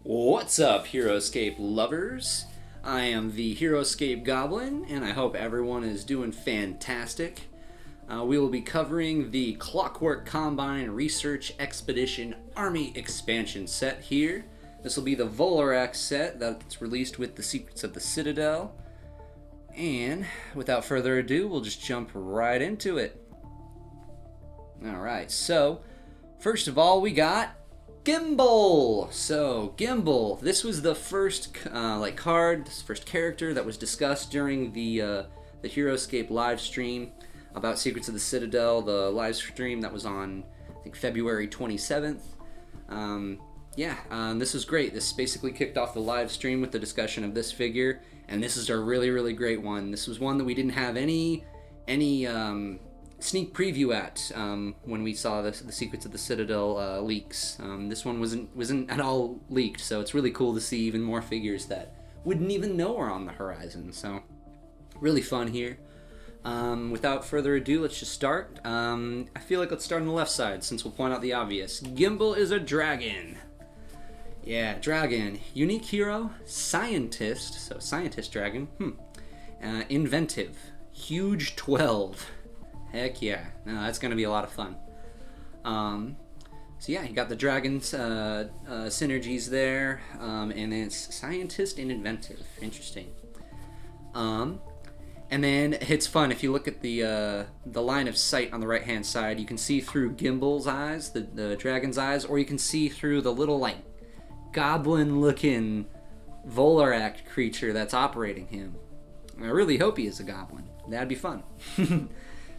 What's up, Heroscape lovers? I am the Heroscape Goblin, and I hope everyone is doing fantastic. We will be covering the CLOCKWORK Combine Research Expedition Army Expansion set here. This will be the Volarak set that's released with the Secrets of the Citadel. And without further ado, we'll just jump right into it. Alright, so first of all, we got Gimbal! So, Gimbal, this was the first card, this first character that was discussed during the Heroscape live stream about Secrets of the Citadel, the live stream that was on, I think, February 27th. This was great. This basically kicked off the live stream with the discussion of this figure, and this is a really, really great one. This was one that we didn't have any sneak preview at when we saw the Secrets of the Citadel leaks. This one wasn't at all leaked, so it's really cool to see even more figures that wouldn't even know are on the horizon. So really fun here. Without further ado, let's just start. I feel like let's start on the left side since we'll point out the obvious. Gimbal is a dragon. Yeah, dragon. Unique hero, scientist, so scientist dragon. Inventive, huge 12. Heck yeah, no, that's gonna be a lot of fun. So yeah, you got the dragons synergies there, and then it's scientist and inventive. Interesting. And then it's fun if you look at the line of sight on the right hand side. You can see through Gimbal's eyes, the dragon's eyes, or you can see through the little like goblin-looking Volarak creature that's operating him. I really hope he is a goblin. That'd be fun.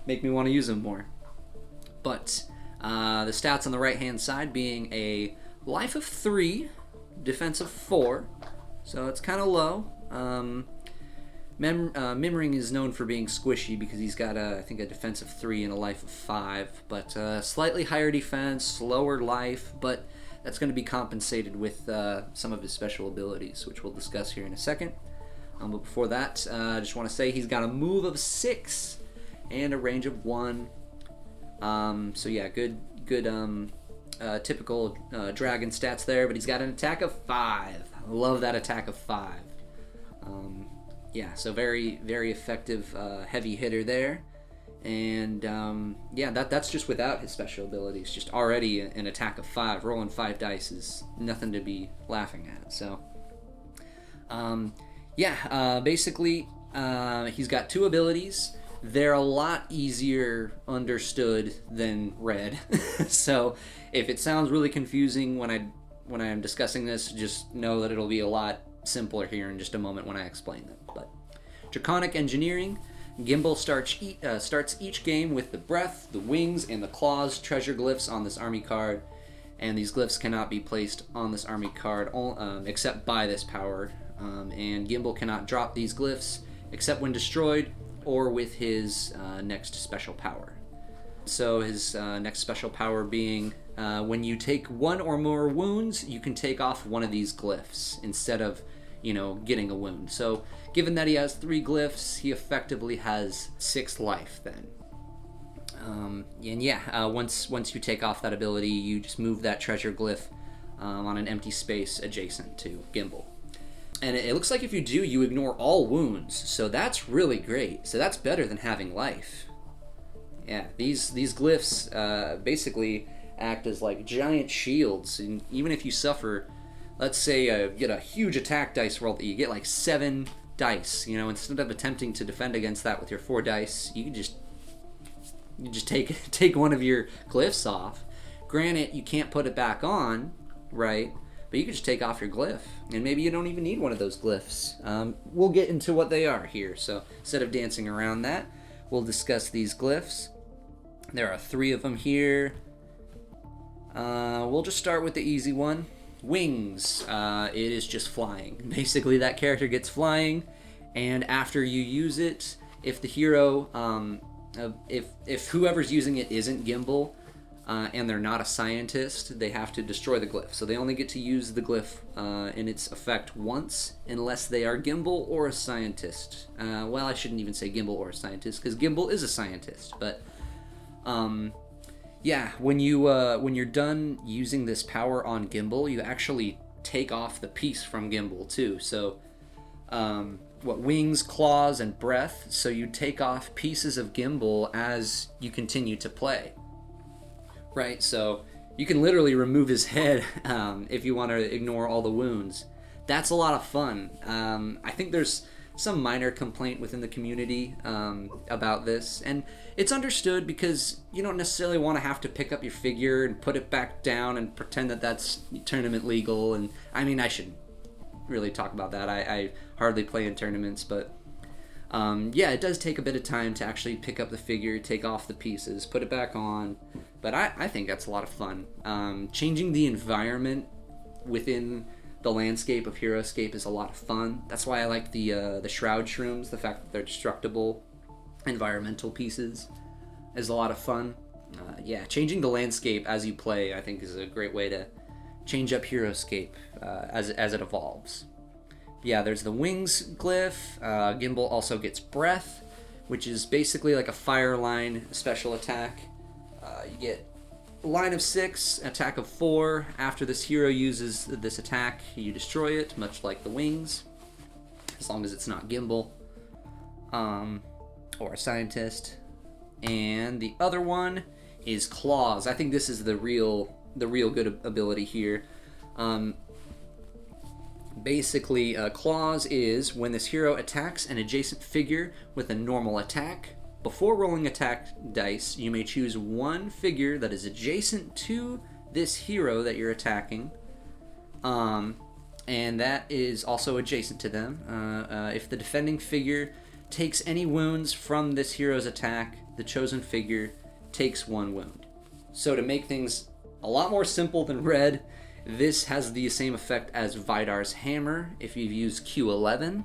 Make me want to use him more. But the stats on the right hand side being a life of 3, defense of 4, so it's kind of low. Mimring is known for being squishy because he's got I think a defense of 3 and a life of 5, but slightly higher defense, lower life, but that's going to be compensated with some of his special abilities, which we'll discuss here in a second. But before that, I just want to say he's got a move of 6 and a range of 1. So yeah, good typical dragon stats there, but he's got an attack of 5. I love that attack of 5. Yeah, so very, very effective heavy hitter there. And yeah, that's just without his special abilities. Just already an attack of 5. Rolling 5 dice is nothing to be laughing at. So basically he's got 2 abilities. They're a lot easier understood than read. So if it sounds really confusing when I'm discussing this, just know that it'll be a lot simpler here in just a moment when I explain them. But Draconic Engineering, Gimbal starts each game with the breath, the wings, and the claws treasure glyphs on this army card, and these glyphs cannot be placed on this army card except by this power, and Gimbal cannot drop these glyphs except when destroyed or with his next special power. So his next special power being when you take 1 or more wounds, you can take off one of these glyphs instead of, getting a wound. So given that he has 3 glyphs, he effectively has 6 life then. Once you take off that ability, you just move that treasure glyph on an empty space adjacent to Gimbal. And it looks like if you do, you ignore all wounds, so that's really great. So that's better than having life. Yeah, these glyphs basically act as like giant shields, and even if you suffer, let's say you get a huge attack dice roll, you get like 7 dice. Instead of attempting to defend against that with your 4 dice, you just take one of your glyphs off. Granted, you can't put it back on, right? But you can just take off your glyph, and maybe you don't even need one of those glyphs. We'll get into what they are here, so instead of dancing around that, we'll discuss these glyphs. There are 3 of them here. We'll just start with the easy one. Wings. It is just flying. Basically, that character gets flying, and after you use it, if the hero, if whoever's using it isn't Gimbal, and they're not a scientist, they have to destroy the glyph. So they only get to use the glyph in its effect once, unless they are Gimbal or a scientist. Well, I shouldn't even say Gimbal or a scientist, because Gimbal is a scientist. But yeah, when you're done using this power on Gimbal, you actually take off the piece from Gimbal too. So wings, claws, and breath. So you take off pieces of Gimbal as you continue to play. Right, so you can literally remove his head if you want to ignore all the wounds. That's a lot of fun. I think there's some minor complaint within the community about this, and it's understood because you don't necessarily want to have to pick up your figure and put it back down and pretend that that's tournament legal. And I mean, I shouldn't really talk about that. I hardly play in tournaments, but yeah, it does take a bit of time to actually pick up the figure, take off the pieces, put it back on. But I think that's a lot of fun. Changing the environment within the landscape of Heroscape is a lot of fun. That's why I like the Shroud Shrooms. The fact that they're destructible environmental pieces is a lot of fun. Yeah, changing the landscape as you play, I think, is a great way to change up Heroscape as it evolves. Yeah, there's the wings glyph. Gimbal also gets breath, which is basically like a fire line special attack. You get line of 6, attack of 4. After this hero uses this attack, you destroy it, much like the wings, as long as it's not Gimbal or a scientist. And the other one is claws. I think this is the real good ability here. Basically, claws is when this hero attacks an adjacent figure with a normal attack. Before rolling attack dice, you may choose one figure that is adjacent to this hero that you're attacking, and that is also adjacent to them. If the defending figure takes any wounds from this hero's attack, the chosen figure takes 1 wound. So to make things a lot more simple than red, this has the same effect as Vidar's hammer if you've used Q11.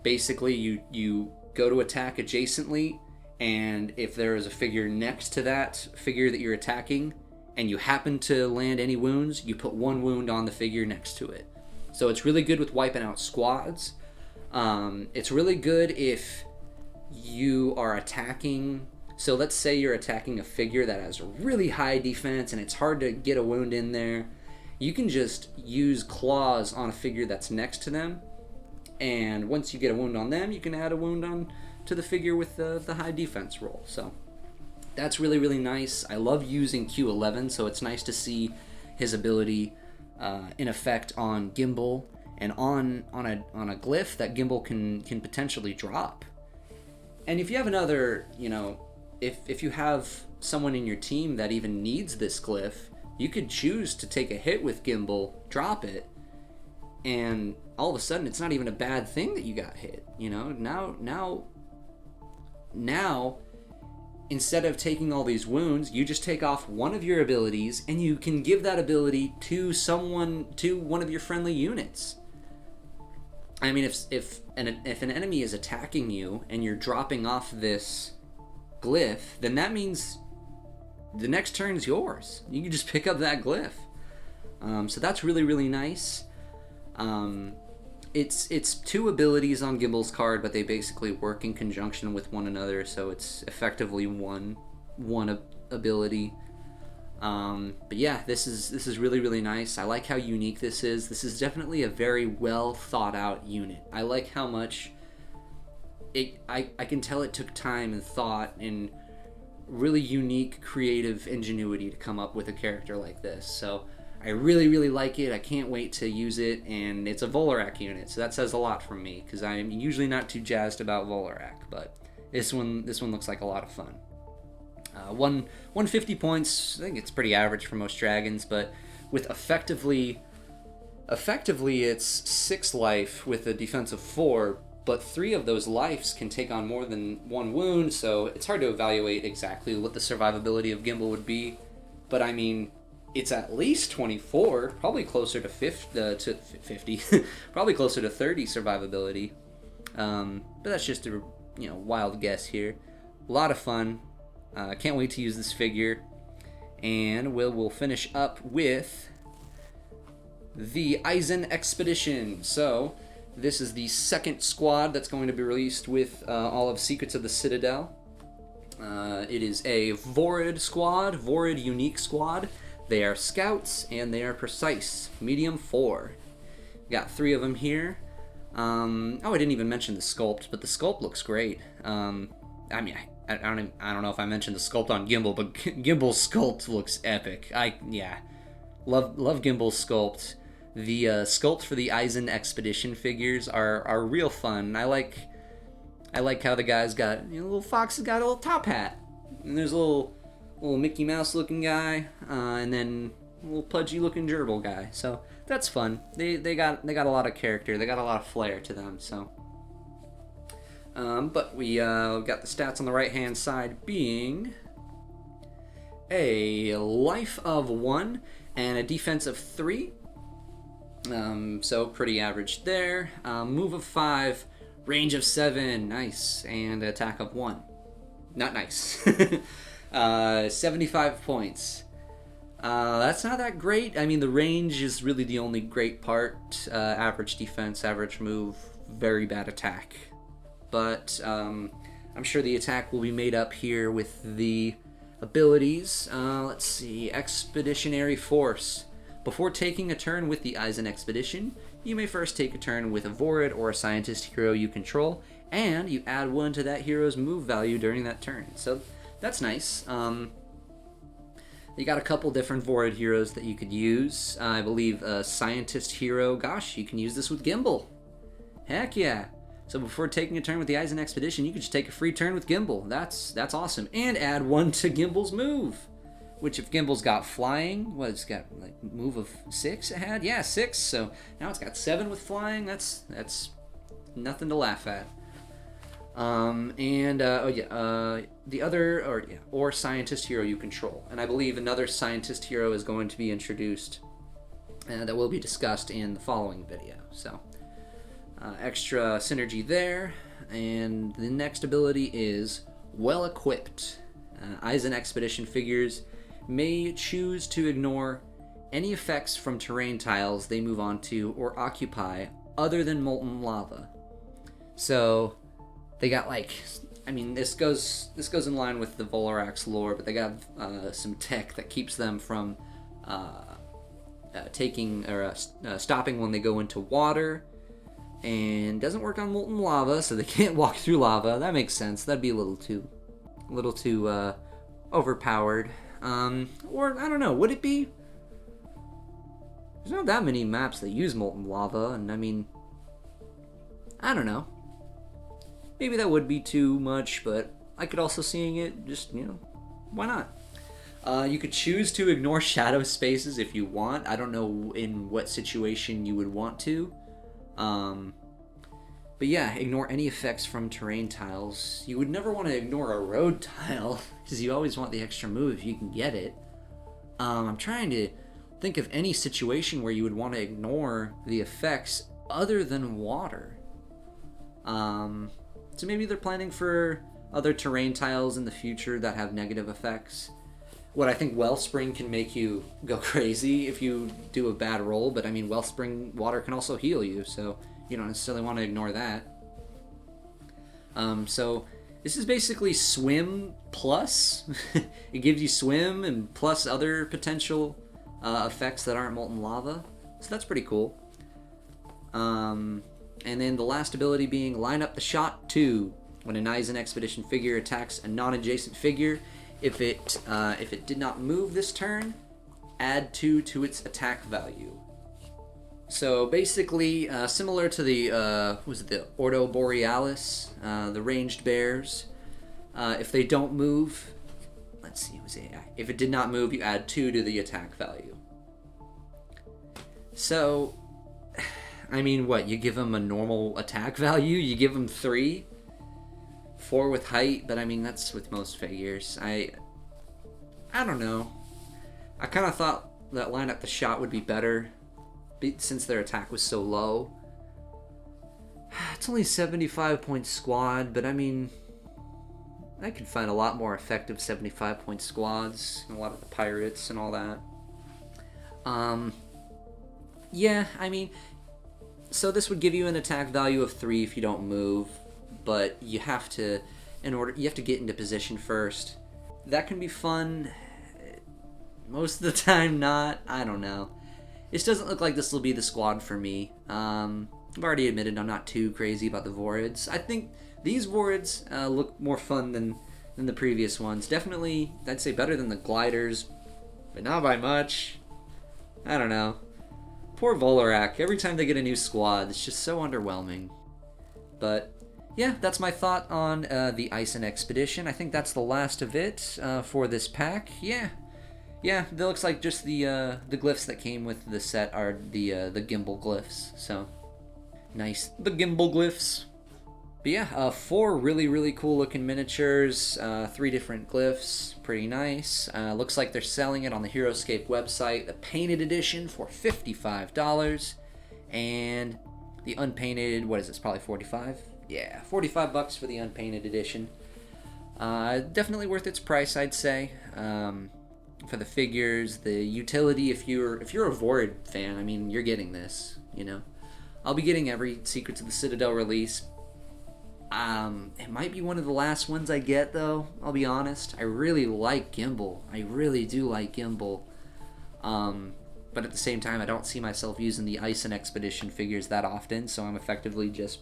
Basically, you go to attack adjacently, and if there is a figure next to that figure that you're attacking, and you happen to land any wounds, you put 1 wound on the figure next to it. So it's really good with wiping out squads. It's really good if you are attacking. So let's say you're attacking a figure that has really high defense and it's hard to get a wound in there. You can just use claws on a figure that's next to them, and once you get a wound on them, you can add a wound on to the figure with the high defense roll. So that's really, really nice. I love using Q11, so it's nice to see his ability in effect on Gimbal and on a glyph that Gimbal can potentially drop. And if you have another, if you have someone in your team that even needs this glyph, you could choose to take a hit with Gimbal, drop it, and all of a sudden it's not even a bad thing that you got hit. Now, instead of taking all these wounds, you just take off one of your abilities, and you can give that ability to one of your friendly units. I mean, if an enemy is attacking you and you're dropping off this glyph, then that means the next turn is yours. You can just pick up that glyph. So that's really, really nice. It's 2 abilities on Gimbal's card, but they basically work in conjunction with one another, so it's effectively one ability. But yeah, this is really, really nice. I like how unique this is. This is definitely a very well thought out unit. I like how much I can tell it took time and thought and really unique creative ingenuity to come up with a character like this. So I really, really like it. I can't wait to use it, and it's a Volarak unit, so that says a lot from me, because I'm usually not too jazzed about Volarak, but this one looks like a lot of fun. 150 points, I think it's pretty average for most dragons, but with effectively it's 6 life with a defense of 4, but 3 of those lives can take on more than 1 wound, so it's hard to evaluate exactly what the survivability of Gimbal would be, but I mean, it's at least 24, probably closer to 50, probably closer to 30 survivability. But that's just a wild guess here. A lot of fun. Can't wait to use this figure. And we'll finish up with the Eisen Expedition. So this is the 2nd squad that's going to be released with all of Secrets of the Citadel. It is a Vorid squad, Vorid unique squad. They are scouts, and they are precise. Medium 4. Got 3 of them here. Oh, I didn't even mention the sculpt, but the sculpt looks great. I mean, I don't know if I mentioned the sculpt on Gimbal, but Gimbal's sculpt looks epic. Yeah, love Gimbal's sculpt. The sculpt for the Eisen Expedition figures are real fun. I like how the guy's got, little fox has got a little top hat, and there's a little Mickey Mouse looking guy, and then a little pudgy looking gerbil guy. So that's fun. They got a lot of character. They got a lot of flair to them. So, but we got the stats on the right hand side being a life of 1 and a defense of 3. So pretty average there. Move of 5, range of 7, nice, and attack of 1. Not nice. 75 points. That's not that great. I mean, the range is really the only great part. Average defense, average move, very bad attack. But I'm sure the attack will be made up here with the abilities. Let's see, Expeditionary Force. Before taking a turn with the Eisen Expedition, you may first take a turn with a Vorid or a Scientist hero you control, and you add 1 to that hero's move value during that turn. So that's nice. You got a couple different Vorid heroes that you could use. I believe a Scientist hero, gosh, you can use this with Gimbal. Heck yeah. So before taking a turn with the Eisen Expedition, you could just take a free turn with Gimbal. That's awesome. And add 1 to Gimbal's move. Which, if Gimbal's got flying, it's got like move of 6 it had? Yeah, 6. So now it's got 7 with flying. That's nothing to laugh at. The other, or Scientist hero you control. And I believe another Scientist hero is going to be introduced that will be discussed in the following video. So, extra synergy there. And the next ability is Well Equipped. Eisen Expedition figures may choose to ignore any effects from terrain tiles they move onto or occupy other than molten lava. So they got this goes in line with the Volarak's lore, but they got some tech that keeps them from stopping when they go into water, and doesn't work on molten lava, so they can't walk through lava. That makes sense. That'd be a little too overpowered. Or I don't know, would it be? There's not that many maps that use molten lava, and I mean, I don't know. Maybe that would be too much, but I could also seeing it just, why not? You could choose to ignore shadow spaces if you want. I don't know in what situation you would want to. But yeah, ignore any effects from terrain tiles. You would never want to ignore a road tile, because you always want the extra move if you can get it. I'm trying to think of any situation where you would want to ignore the effects other than water. So maybe they're planning for other terrain tiles in the future that have negative effects. What I think Wellspring can make you go crazy if you do a bad roll, but I mean, Wellspring water can also heal you, so you don't necessarily want to ignore that. So this is basically swim plus. It gives you swim and plus other potential effects that aren't molten lava. So that's pretty cool. And then the last ability being Line Up the Shot 2. When an Eisen Expedition figure attacks a non-adjacent figure, if it did not move this turn, add 2 to its attack value. So basically, similar to the Ordo Borealis, the ranged bears, if they don't move, let's see, if it did not move, you add 2 to the attack value. So, I mean, what, you give them a normal attack value? You give them 3? 4 with height, but I mean, that's with most figures. I don't know. I kind of thought that Line Up the Shot would be better, since their attack was so low. It's only 75-point squad, but I mean, I could find a lot more effective 75-point squads, a lot of the pirates and all that. Yeah, I mean, so this would give you an attack value of 3 if you don't move, but you have to get into position first. That can be fun. most of the time not. I don't know. This doesn't look like this will be the squad for me. I've already admitted I'm not too crazy about the Vorids. I think these Vorids look more fun than the previous ones. Definitely, I'd say better than the gliders, but not by much. I don't know. Poor Volarak. Every time they get a new squad, it's just so underwhelming. But yeah, that's my thought on the Ison Expedition. I think that's the last of it for this pack. Yeah, that looks like just the glyphs that came with the set are the Gimbal glyphs. So nice, the Gimbal glyphs. But yeah, 4 really cool looking miniatures, 3 different glyphs, pretty nice. Looks like they're selling it on the Heroscape website, the painted edition for $55, and the unpainted, what is this, probably 45? Yeah, 45 bucks for the unpainted edition. Definitely worth its price, I'd say. For the figures, the utility, if you're a Vorid fan, I mean, you're getting this, you know. I'll be getting every Secrets of the Citadel release. It might be one of the last ones I get, though, I'll be honest. I really like Gimbal. I really do like Gimbal. But at the same time, I don't see myself using the Ison Expedition figures that often, so I'm effectively just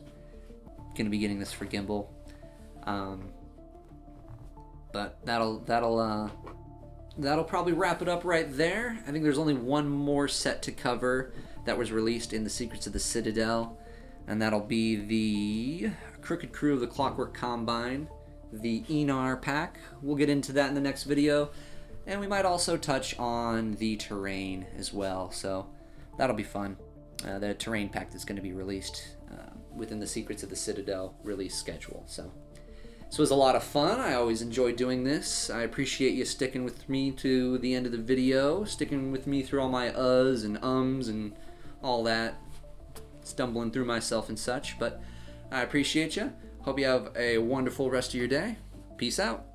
going to be getting this for Gimbal. But that'll probably wrap it up right there. I think there's only one more set to cover that was released in the Secrets of the Citadel, and that'll be the Crooked Crew of the Clockwork Combine, the Enar pack. We'll get into that in the next video, and we might also touch on the terrain as well, so that'll be fun. The terrain pack that's going to be released within the Secrets of the Citadel release schedule. So this was a lot of fun. I always enjoy doing this. I appreciate you sticking with me to the end of the video, sticking with me through all my uhs and ums and all that, stumbling through myself and such, but I appreciate you. Hope you have a wonderful rest of your day. Peace out.